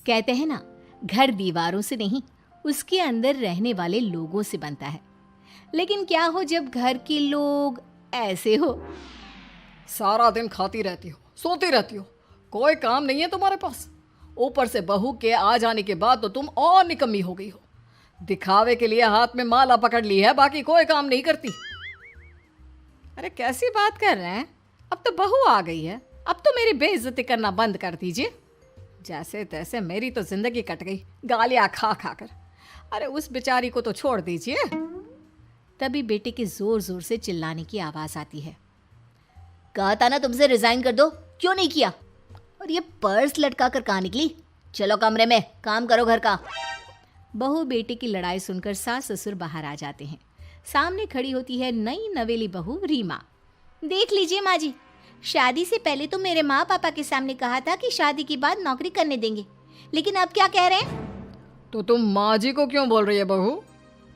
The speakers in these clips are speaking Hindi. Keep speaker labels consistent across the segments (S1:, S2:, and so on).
S1: कहते हैं ना, घर दीवारों से नहीं, उसके अंदर रहने वाले लोगों से बनता है। लेकिन क्या हो जब घर के लोग ऐसे हो?
S2: सारा दिन खाती रहती हो, सोती रहती हो, कोई काम नहीं है तुम्हारे पास। ऊपर से बहू के आ जाने के बाद तो तुम और निकम्मी हो गई हो। दिखावे के लिए हाथ में माला पकड़ ली है, बाकी कोई काम नहीं करती। अरे कैसी बात कर रहे हैं? अब तो बहू आ गई है, अब तो मेरी बेइज्जती करना बंद कर दीजिए। जैसे तैसे मेरी तो जिंदगी कट गई गालियां खा खा कर। अरे उस बेचारी को तो छोड़ दीजिए।
S1: तभी बेटे के जोर जोर से चिल्लाने की आवाज आती है। कहा था ना तुमसे रिजाइन कर दो, क्यों नहीं किया? और ये पर्स लटका कर कहाँ निकली? चलो कमरे में काम करो घर का। बहू बेटे की लड़ाई सुनकर सास ससुर बाहर आ जाते हैं। सामने खड़ी होती है नई नवेली बहू रीमा। देख लीजिए माँ जी, शादी से पहले तो मेरे माँ पापा के सामने कहा था कि शादी के बाद नौकरी करने देंगे, लेकिन अब क्या कह रहे हैं?
S2: तो तुम माँ जी को क्यों बोल रही है बहू?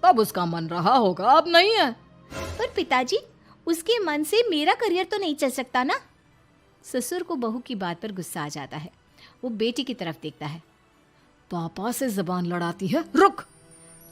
S2: तब उसका मन रहा होगा, अब नहीं है।
S1: पर पिताजी, उसके मन से मेरा करियर तो नहीं चल सकता ना। ससुर को बहू की बात पर गुस्सा आ जाता है। वो बेटी की तरफ देखता है।
S2: पापा से जबान लड़ाती है, रुक।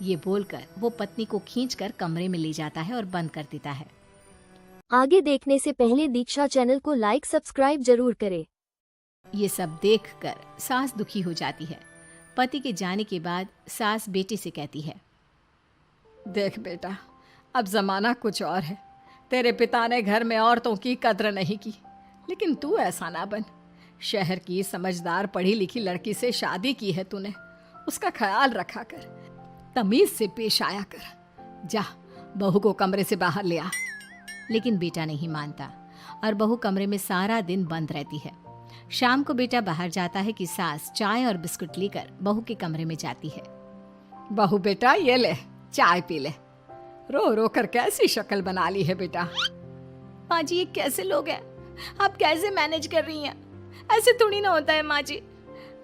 S1: ये बोलकर वो पत्नी को खींचकर कमरे में ले जाता है और बंद कर देता है।
S3: आगे देखने से पहले दीक्षा चैनल को लाइक सब्सक्राइब जरूर करें।
S1: ये सब देखकर सास दुखी हो जाती है। पति के जाने के बाद सास बेटे से कहती है,
S2: देख बेटा, अब जमाना कुछ और है। तेरे पिता ने घर में औरतों की कद्र नहीं की, लेकिन तू ऐसा ना बन। शहर की समझदार पढ़ी लिखी लड़की से शादी की है तूने, उसका ख्याल रखा कर, तमीज से पेश आया कर। जा, बहू को कमरे से बाहर ले आ।
S1: लेकिन बेटा नहीं मानता और बहू कमरे में सारा दिन बंद रहती है। शाम को बेटा बाहर जाता है कि सास चाय और बिस्कुट लेकर बहू के कमरे में जाती है।
S2: बहू बेटा ये ले, चाय पी ले। रो रो कर कैसी शक्ल बना ली है बेटा।
S1: माँ जी, ये कैसे लोग हैं? आप कैसे मैनेज कर रही हैं? ऐसे थोड़ी ना होता है माँ जी।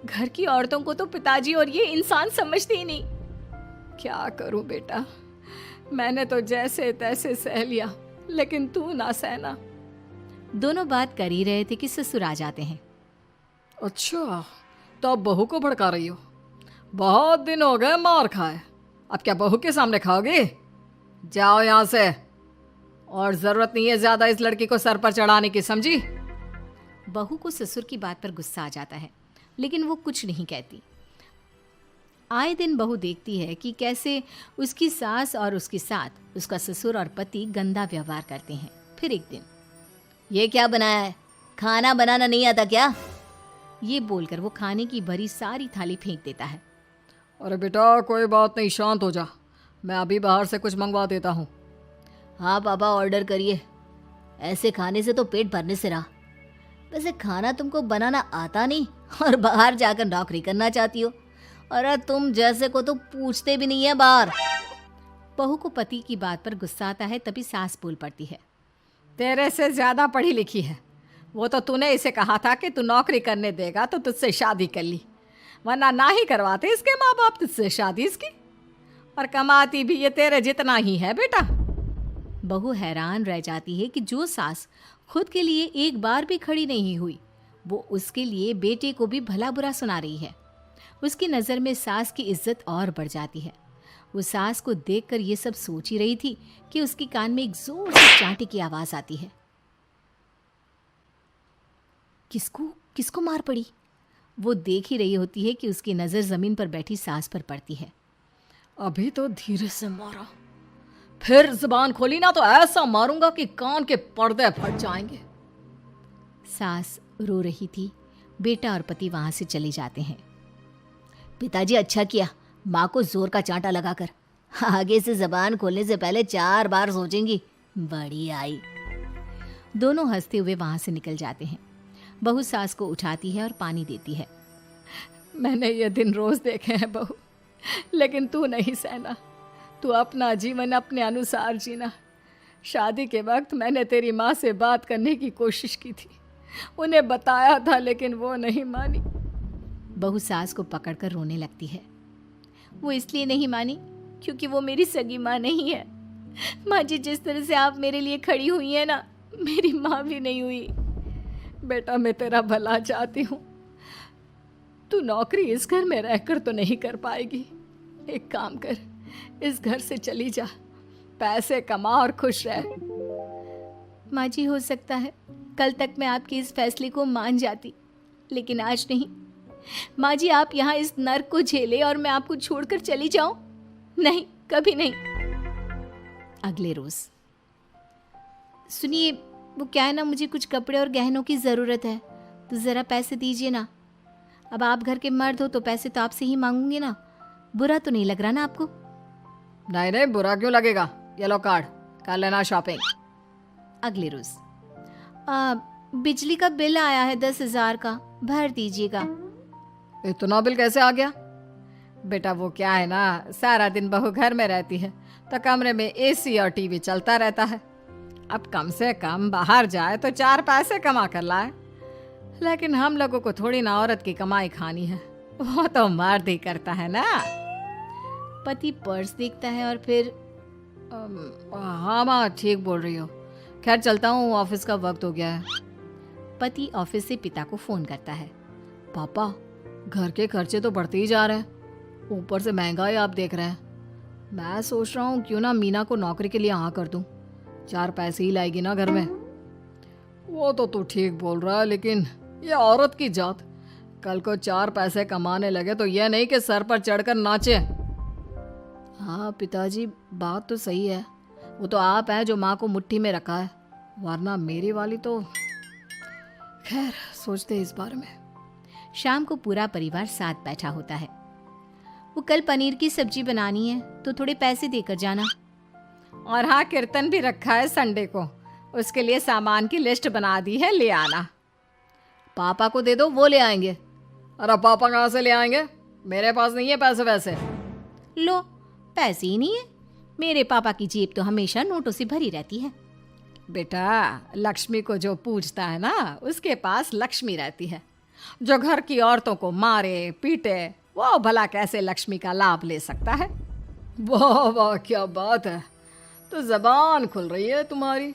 S1: घर की औरतों को तो पिताजी और ये इंसान समझते ही नहीं।
S2: क्या करूं बेटा, मैंने तो जैसे तैसे सह लिया, लेकिन तू ना सहना।
S1: दोनों बात कर ही रहे थे कि ससुर आ जाते हैं।
S2: अच्छा, तो अब बहू को भड़का रही हो? बहुत दिन हो गए मार खाए, अब क्या बहू के सामने खाओगे? जाओ यहाँ से, और जरूरत नहीं है ज्यादा इस लड़की को सर पर चढ़ाने की, समझी?
S1: बहू को ससुर की बात पर गुस्सा आ जाता है, लेकिन वो कुछ नहीं कहती। आए दिन बहू देखती है कि कैसे उसकी सास और उसके साथ उसका ससुर और पति गंदा व्यवहार करते हैं। फिर एक दिन, ये क्या बनाया है? खाना बनाना नहीं आता क्या? ये बोलकर वो खाने की भरी सारी थाली फेंक देता है।
S2: अरे बेटा कोई बात नहीं, शांत हो जा, मैं अभी बाहर से कुछ मंगवा देता हूँ।
S1: हाँ पापा, ऑर्डर करिए। ऐसे खाने से तो पेट भरने से रहा। वैसे खाना तुमको बनाना आता नहीं और बाहर जाकर नौकरी करना चाहती हो। अरे तुम जैसे को तो पूछते भी नहीं है बाहर। बहू को पति की बात पर गुस्सा आता है, तभी सास बोल पड़ती है।
S2: तेरे से ज्यादा पढ़ी लिखी है, वो तो तूने इसे कहा था कि तू नौकरी करने देगा तो तुझसे शादी कर ली, वरना ना ही करवाते इसके माँ बाप तुझसे शादी इसकी। और कमाती भी ये तेरे जितना ही है बेटा।
S1: बहू हैरान रह जाती है कि जो सास खुद के लिए एक बार भी खड़ी नहीं हुई, वो उसके लिए बेटे को भी भला बुरा सुना रही है। उसकी नज़र में सास की इज्जत और बढ़ जाती है। वो सास को देखकर ये सब सोच ही रही थी कि उसके कान में एक जोर से चांटे की आवाज आती है। किसको किसको मार पड़ी? वो देख ही रही होती है कि उसकी नज़र जमीन पर बैठी सास पर पड़ती है।
S2: अभी तो धीरे से मारा, फिर जुबान खोली ना तो ऐसा मारूंगा कि कान के पर्दे फट जाएंगे।
S1: सास रो रही थी। बेटा और पति वहां से चले जाते हैं। पिताजी अच्छा किया माँ को जोर का चांटा लगाकर, आगे से जबान खोलने से पहले 4 बार सोचेंगी। बड़ी आई। दोनों हंसते हुए वहां से निकल जाते हैं। बहू सास को उठाती है और पानी देती है।
S2: मैंने ये दिन रोज देखे हैं बहू, लेकिन तू नहीं सहना। तू अपना जीवन अपने अनुसार जीना। शादी के वक्त मैंने तेरी माँ से बात करने की कोशिश की थी, उन्हें बताया था, लेकिन वो नहीं मानी।
S1: बहू सास को पकड़कर रोने लगती है। वो इसलिए नहीं मानी क्योंकि वो मेरी सगी माँ नहीं है। माँ जी, जिस तरह से आप मेरे लिए खड़ी हुई हैं ना, मेरी माँ भी नहीं हुई।
S2: बेटा मैं तेरा भला चाहती हूँ, तू नौकरी इस घर में रहकर तो नहीं कर पाएगी। एक काम कर, इस घर से चली जा, पैसे कमा और खुश रह।
S1: माँ जी, हो सकता है कल तक मैं आपके इस फैसले को मान जाती, लेकिन आज नहीं। माँ जी, आप यहाँ इस नर्क को झेले और मैं आपको छोड़कर चली जाऊं? नहीं, कभी नहीं। अगले रोज, सुनिए, वो क्या है ना, मुझे कुछ कपड़े और गहनों की ज़रूरत है, तो ज़रा पैसे दीजिए ना। अब आप घर के मर्द हो तो पैसे तो आपसे ही मांगूंगी ना। बुरा तो नहीं लग रहा ना आपको?
S2: नहीं नहीं, बुरा क्यों लगेगा। ये लो कार्ड, कर लेना शॉपिंग।
S1: अगले रोज, बिजली का बिल आया है 10,000 का, भर दीजिएगा।
S2: इतना बिल कैसे आ गया? बेटा वो क्या है ना, सारा दिन बहू घर में रहती है तो कमरे में एसी और टीवी चलता रहता है। अब कम से कम बाहर जाए तो 4 पैसे कमा कर लाए। लेकिन हम लोगों को थोड़ी ना औरत की कमाई खानी है, वो तो मर्द ही करता है ना।
S1: पति पर्स देखता है और फिर
S2: हाँ माँ, ठीक बोल रही हो। खैर चलता हूँ, ऑफिस का वक्त हो गया है।
S1: पति ऑफिस से पिता को फोन करता है।
S2: पापा, घर के खर्चे तो बढ़ते ही जा रहे हैं, ऊपर से महंगाई आप देख रहे हैं। मैं सोच रहा हूँ क्यों ना मीना को नौकरी के लिए हाँ कर दूँ, 4 पैसे ही लाएगी ना घर में। वो तो तू ठीक बोल रहा है, लेकिन ये औरत की जात, कल को 4 पैसे कमाने लगे तो यह नहीं कि सर पर चढ़कर नाचे। हाँ पिताजी, बात तो सही है। वो तो आप हैं जो माँ को मुट्ठी में रखा है, वरना मेरी वाली तो। खैर, सोचते इस बारे में।
S1: शाम को पूरा परिवार साथ बैठा होता है। वो कल पनीर की सब्जी बनानी है तो थोड़े पैसे देकर जाना।
S2: और हाँ, कीर्तन भी रखा है संडे को, उसके लिए सामान की लिस्ट बना दी है, ले आना। पापा को दे दो, वो ले आएंगे। अरे पापा कहाँ से ले आएंगे, मेरे पास नहीं है पैसे वैसे।
S1: लो, पैसे ही नहीं है? मेरे पापा की जेब तो हमेशा नोटों से भरी रहती है।
S2: बेटा, लक्ष्मी को जो पूजता है ना, उसके पास लक्ष्मी रहती है। जो घर की औरतों को मारे पीटे, वो भला कैसे लक्ष्मी का लाभ ले सकता है। वाह वाह, क्या बात है, तो जबान खुल रही है तुम्हारी।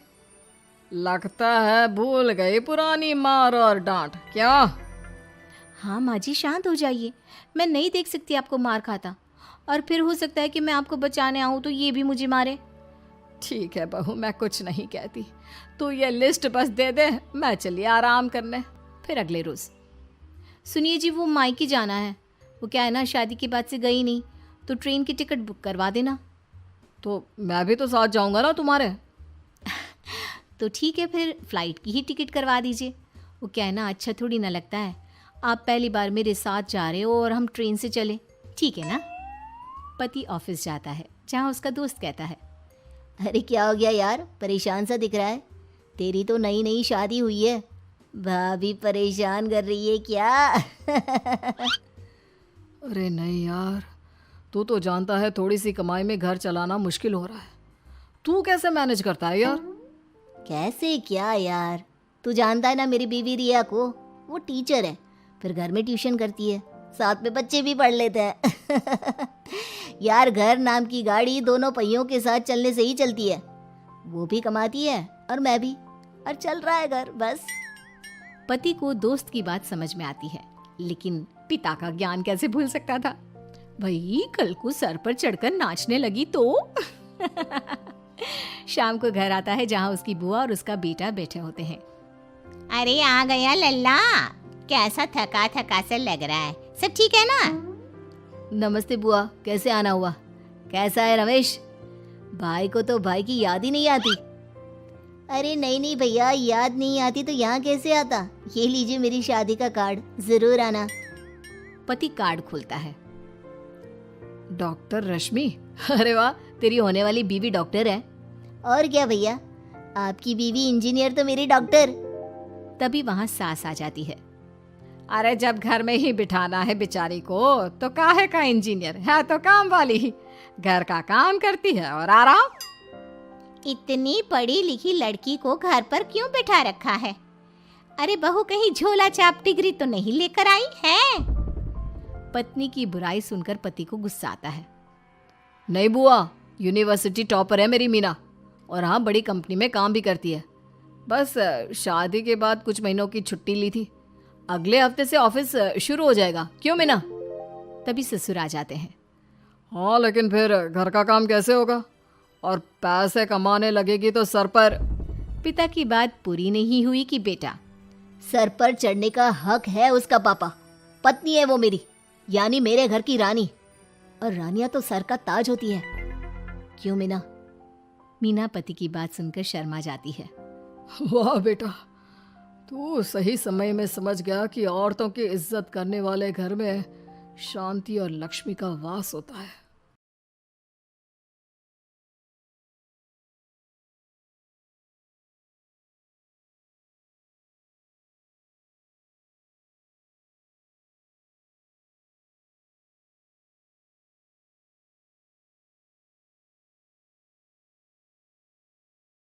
S2: लगता है भूल गई पुरानी मार और डांट, क्या?
S1: हाँ माँ जी, शांत हो जाइए। मैं नहीं देख सकती आपको मार खाता, और फिर हो सकता है कि मैं आपको बचाने आऊँ तो ये भी मुझे मारे।
S2: ठीक है बहू, मैं कुछ नहीं कहती, तू ये लिस्ट बस दे दे, मैं चलिए आराम करने।
S1: फिर अगले रोज, सुनिए जी, वो मायके जाना है। वो क्या है ना, शादी के बाद से गई नहीं, तो ट्रेन की टिकट बुक करवा देना।
S2: तो मैं भी तो साथ जाऊंगा ना तुम्हारे।
S1: तो ठीक है, फिर फ्लाइट की ही टिकट करवा दीजिए। वो क्या है ना, अच्छा थोड़ी ना लगता है आप पहली बार मेरे साथ जा रहे हो और हम ट्रेन से चले, ठीक है ना? पति ऑफिस जाता है, जहाँ उसका दोस्त कहता है,
S4: अरे क्या हो गया यार, परेशान सा दिख रहा है। तेरी तो नई नई शादी हुई है, भाभी परेशान कर रही है क्या?
S2: अरे नहीं यार, तू तो जानता है थोड़ी सी कमाई में घर चलाना मुश्किल हो रहा है। तू कैसे मैनेज करता है यार?
S4: कैसे क्या यार, तू जानता है ना मेरी बीवी रिया को, वो टीचर है, फिर घर में ट्यूशन करती है, साथ में बच्चे भी पढ़ लेते हैं। यार, घर नाम की गाड़ी दोनों पहियों के साथ चलने से ही चलती है। वो भी कमाती है और मैं भी, और चल रहा है घर बस।
S1: पति को दोस्त की बात समझ में आती है, लेकिन पिता का ज्ञान कैसे भूल सकता था। भाई, कल को सर पर चढ़कर नाचने लगी तो। शाम को घर आता है, जहाँ उसकी बुआ और उसका बेटा बैठे होते हैं।
S5: अरे आ गया लल्ला, कैसा थका थका सा लग रहा है, सब ठीक है ना?
S4: नमस्ते बुआ, कैसे आना हुआ? कैसा है रमेश? भाई को तो भाई की याद ही नहीं आती। अरे नहीं भैया, याद नहीं आती तो यहाँ कैसे आता? ये लीजिए मेरी शादी का कार्ड, जरूर आना।
S1: पति कार्ड खोलता है।
S2: डॉक्टर रश्मि?
S1: अरे वाह, तेरी होने वाली बीवी डॉक्टर है।
S4: और क्या भैया, आपकी बीवी इंजीनियर तो मेरी डॉक्टर।
S1: तभी वहाँ सास आ जाती है।
S2: अरे जब घर में ही बिठाना है बेचारी को, तो काहे का इंजीनियर है, तो काम वाली ही, घर का काम करती है और आराम।
S5: इतनी पढ़ी लिखी लड़की को घर पर क्यों बिठा रखा है? अरे बहू कहीं झोला चाप डिग्री तो नहीं लेकर आई है?
S1: पत्नी की बुराई सुनकर पति को गुस्सा आता है।
S2: नहीं बुआ, यूनिवर्सिटी टॉपर है मेरी मीना, और हाँ बड़ी कंपनी में काम भी करती है। बस शादी के बाद कुछ महीनों की छुट्टी ली थी,
S1: अगले हफ्ते से ऑफिस शुरू हो जाएगा, क्यों मीना? तभी ससुर आ जाते हैं।
S2: हाँ, लेकिन फिर घर का काम कैसे होगा? और पैसे कमाने लगेगी तो सर पर।
S1: पिता की बात पूरी नहीं हुई कि बेटा,
S4: सर पर चढ़ने का हक है उसका पापा। पत्नी है वो मेरी, यानी मेरे घर की रानी, और रानियां तो सर का ताज होती है। क्यों मीना?
S1: मीना पति की बात सुनकर शर्मा जाती है।
S2: वाह बेटा, तू सही समय में समझ गया कि औरतों की इज्जत करने वाले घर में शांति और लक्ष्मी का वास होता है।